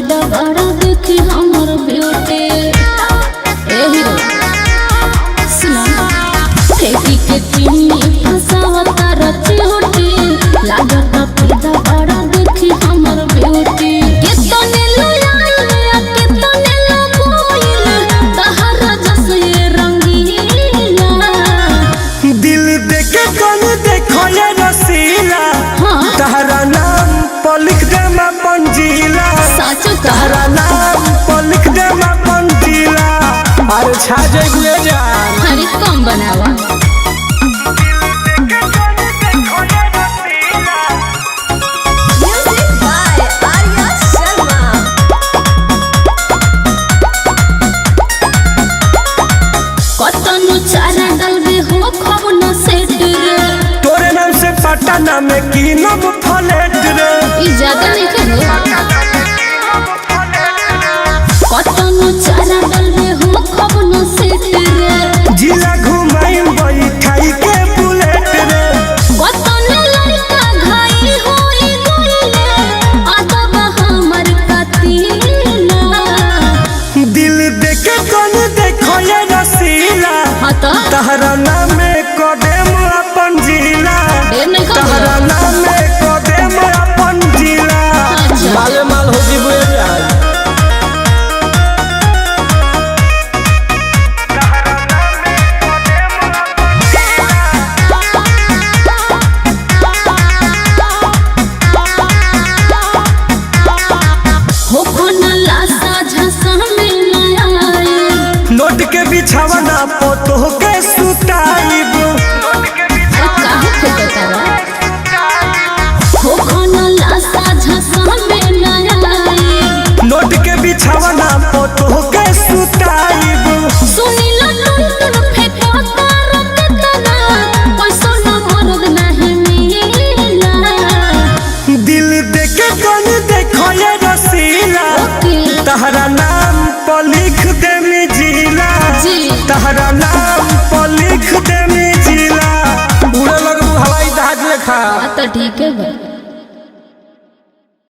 फिदा बड़ा देखी हमर ब्यूटी ए हीरो सुना ठेकी के चीनी फसावता रची होटी लागत फिदा बड़ा देखी हमर ब्यूटी कितने लोया कितने लोगोइल तहरा जस ये रंगीला दिल देके कौन देखो ये रसीला तहरा नाम पर लिख दे मैं पंजीला तहरा नाम पर लिख दे मैं पंजीला अरे छा जाइए जान हरी कम बनावा तोरे नाम से पटना में की नम फलेट रे ज्यादा नहीं करो कतनो चारा डलबे हो खबनो सेट रे जिला घुमाई बैठाई के बुलेट रे कतनो लड़का घाई होई गइले अदब हमर कतीला दिल देके कौन देखो ये रसीला तहरा नाम में कदम अपन जिला तहरा नाम में कदम अपन जिला माले माल हो जी बुए जान हो कोनला साझा में नया नोट के बिछावना पोतो के सुताइब काहे फेकतारा हो कोनला साझा में नया नोट के बिछावना पोतो के सुताइब सुनिला तुम फेकता रतना पैसा न मरद नहीं मिला दिल देके कौन देखो ये रसीला तहरा नाम पर लिख दे मी जिला तहरा नाम पर लिख दे मी जिला उड़े लगबू हवाई जहाज लेखा तो ठीक है भाई।